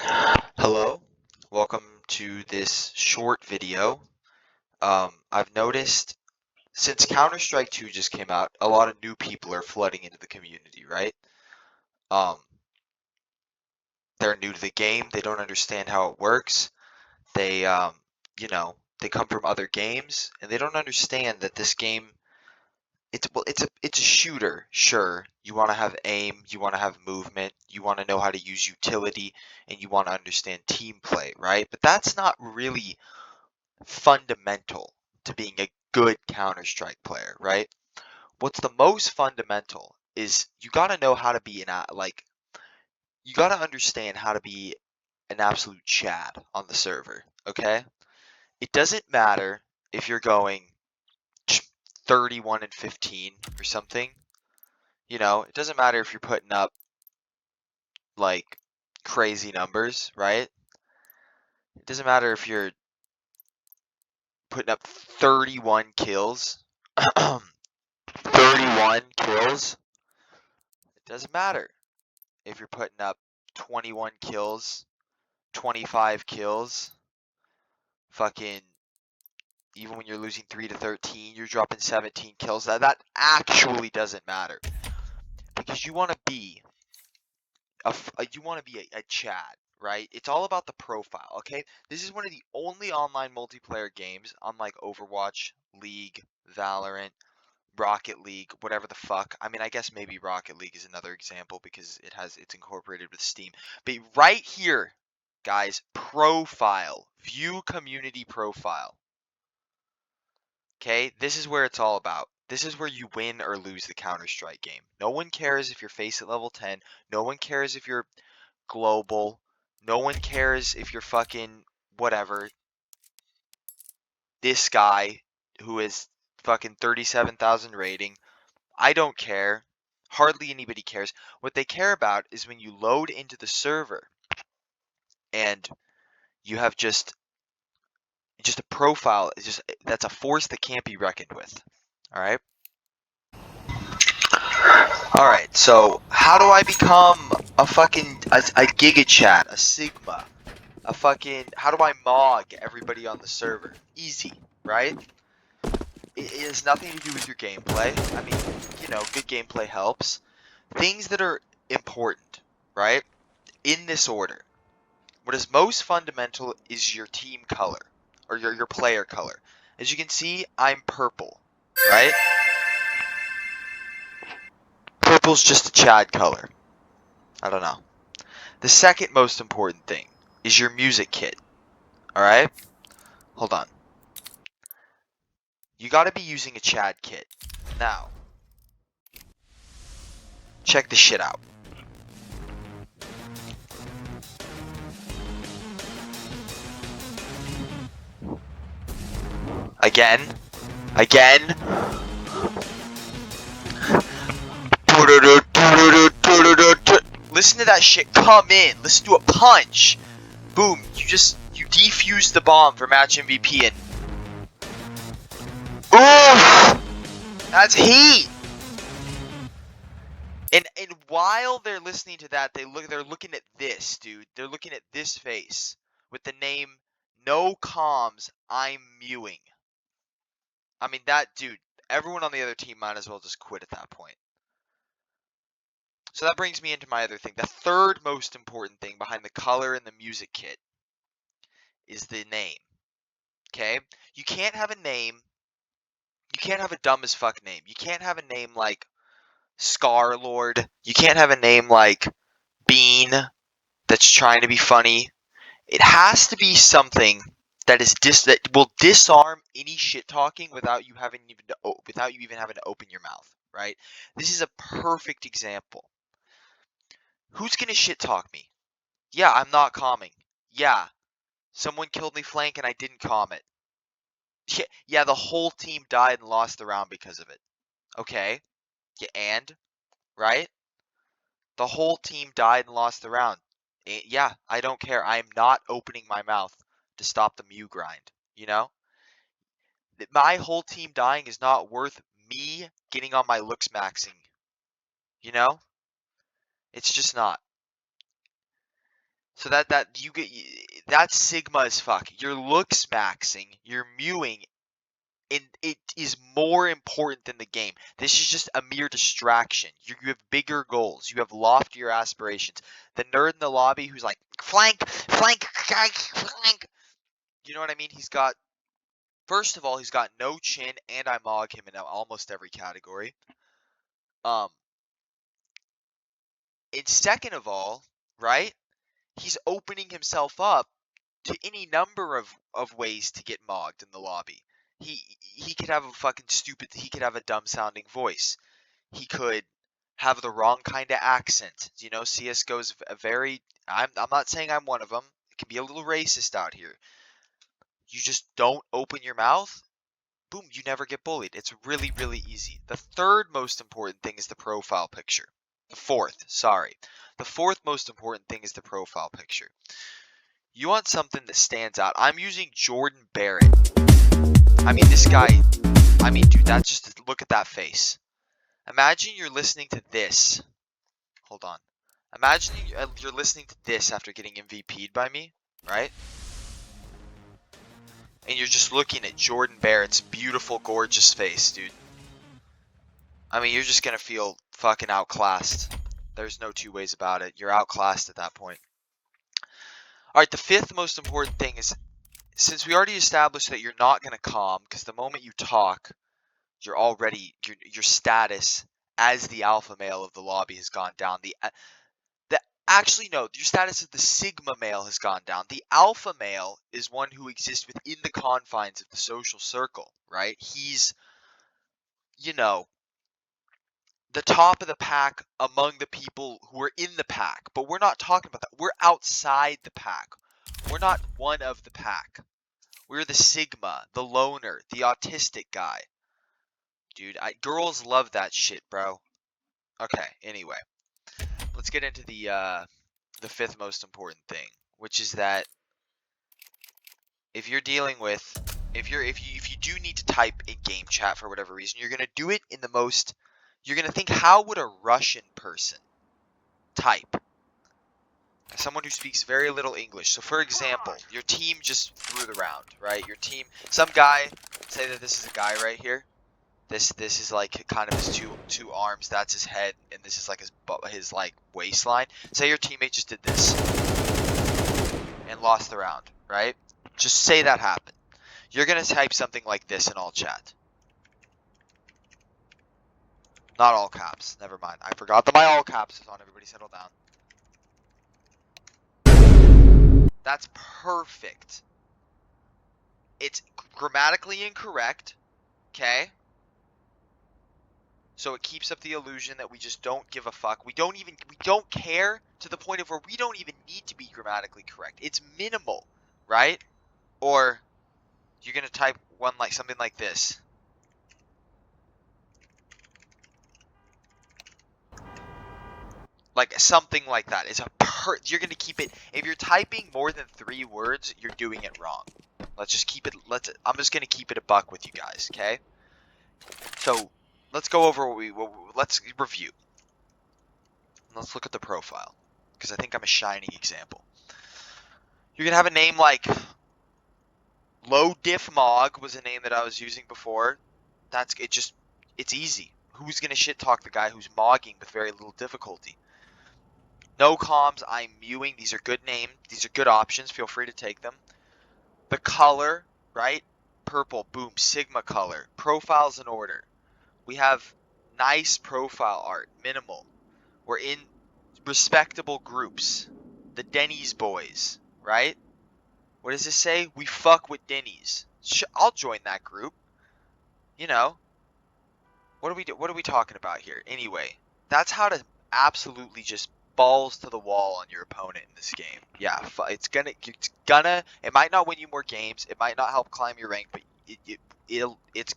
Hello, welcome to this short video. I've noticed since Counter-Strike 2 just came out, a lot of new people are flooding into the community, right? Um, they're new to the game, they don't understand how it works. They, they come from other games and they don't understand that this game it's a shooter. Sure, you want to have aim, you want to have movement, you want to know how to use utility, and you want to understand team play, right? But that's not really fundamental to being a good Counter-Strike player, right? What's the most fundamental is you got to know how to be you got to understand how to be an absolute Chad on the server, okay? It doesn't matter if you're going 31 and 15 or something. It doesn't matter if you're putting up like crazy numbers, right? It doesn't matter if you're putting up 31 kills. 31 kills. It doesn't matter if you're putting up 21 kills, 25 kills, fucking even when you're losing 3 to 13, you're dropping 17 kills. That actually doesn't matter because you want to be a Chad, right? It's all about the profile, okay? This is one of the only online multiplayer games, unlike Overwatch, League, Valorant, Rocket League, whatever the fuck. I mean, I guess maybe Rocket League is another example because it's incorporated with Steam. But right here, guys, profile, view community profile. Okay, this is where it's all about. This is where you win or lose the Counter-Strike game. No one cares if you're face at level 10. No one cares if you're global. No one cares if you're fucking whatever. This guy who is fucking 37,000 rating. I don't care. Hardly anybody cares. What they care about is when you load into the server and you have just a profile. It's just that's a force that can't be reckoned with. All right. All right. So how do I become a Giga Chat, a Sigma, a fucking how do I MOG everybody on the server? Easy, right? It has nothing to do with your gameplay. I mean, good gameplay helps. Things that are important, right? In this order. What is most fundamental is your team color, or your player color. As you can see, I'm purple, right? Purple's just a Chad color. I don't know. The second most important thing is your music kit, alright? Hold on. You gotta be using a Chad kit. Now, check this shit out. Again. Listen to that shit come in. Listen to it punch. Boom. You defused the bomb for match MVP and oof! That's heat. And while they're listening to that, they're looking at this, dude. They're looking at this face with the name No Comms, I'm mewing. I mean that dude, everyone on the other team might as well just quit at that point. So that brings me into my other thing. The third most important thing behind the color and the music kit is the name. Okay? You can't have a name. You can't have a dumb as fuck name. You can't have a name like Scar Lord. You can't have a name like Bean that's trying to be funny. It has to be something that will disarm any shit talking without you even having to open your mouth, right? This is a perfect example. Who's gonna shit talk me? Yeah, I'm not calming. Yeah, someone killed me flank and I didn't calm it. Yeah, the whole team died and lost the round because of it. Okay, yeah, and right? The whole team died and lost the round. Yeah, I don't care. I am not opening my mouth to stop the Mew grind. My whole team dying is not worth me getting on my looks maxing. You know? It's just not. So that you get that's sigma as fuck. You're looks maxing, you're mewing, and it is more important than the game. This is just a mere distraction. You have bigger goals. You have loftier aspirations. The nerd in the lobby who's like flank, flank, flank. You know what I mean? First of all, he's got no chin, and I MOG him in almost every category. And second of all, right? He's opening himself up to any number of ways to get mogged in the lobby. He could have a fucking he could have a dumb sounding voice. He could have the wrong kind of accent. You know, CS:GO's a very I'm not saying I'm one of them. It can be a little racist out here. You just don't open your mouth. Boom, you never get bullied. It's really, really easy. The third most important thing is the profile picture. The fourth most important thing is the profile picture. You want something that stands out. I'm using Jordan Barrett. I mean, this guy, dude, that's just, look at that face. Imagine you're listening to this. Hold on. Imagine you're listening to this after getting MVP'd by me, right? And you're just looking at Jordan Barrett's beautiful, gorgeous face, dude. I mean, you're just going to feel fucking outclassed. There's no two ways about it. You're outclassed at that point. Alright, the fifth most important thing is, since we already established that you're not going to calm, because the moment you talk, you're already, your status as the alpha male of the lobby has gone down. Actually, no, your status as the sigma male has gone down. The alpha male is one who exists within the confines of the social circle, right? He's, you know, the top of the pack among the people who are in the pack. But we're not talking about that. We're outside the pack. We're not one of the pack. We're the sigma, the loner, the autistic guy. Dude, girls love that shit, bro. Okay, anyway. Let's get into the fifth most important thing, which is that if you're dealing with if you do need to type in game chat for whatever reason, you're gonna do it in the most. You're gonna think, how would a Russian person type? Someone who speaks very little English. So, for example, your team just threw the round, right? Your team, some guy, say that this is a guy right here. This is like kind of his two arms. That's his head, and this is like his like waistline. Say your teammate just did this and lost the round, right? Just say that happened. You're gonna type something like this in all chat. Not all caps. Never mind. I forgot that my all caps is on. Everybody settle down. That's perfect. It's grammatically incorrect. Okay? So it keeps up the illusion that we just don't give a fuck. We don't care to the point of where we don't even need to be grammatically correct. It's minimal, right? Or you're gonna type one like something like this. Like something like that. You're gonna keep it. If you're typing more than 3 words, you're doing it wrong. Let's just keep it. I'm just gonna keep it a buck with you guys, okay? So let's go over let's review. Let's look at the profile, because I think I'm a shining example. You're gonna have a name like Low Diff Mog was a name that I was using before. It's easy. Who's gonna shit talk the guy who's mogging with very little difficulty? No comms, I'm mewing. These are good names. These are good options. Feel free to take them. The color, right? Purple, boom, Sigma color. Profiles in order. We have nice profile art, minimal. We're in respectable groups. The Denny's boys, right? What does this say? We fuck with Denny's. I'll join that group. You know, what are we talking about here? Anyway, that's how to absolutely just balls to the wall on your opponent in this game. Yeah, it might not win you more games, it might not help climb your rank, but it's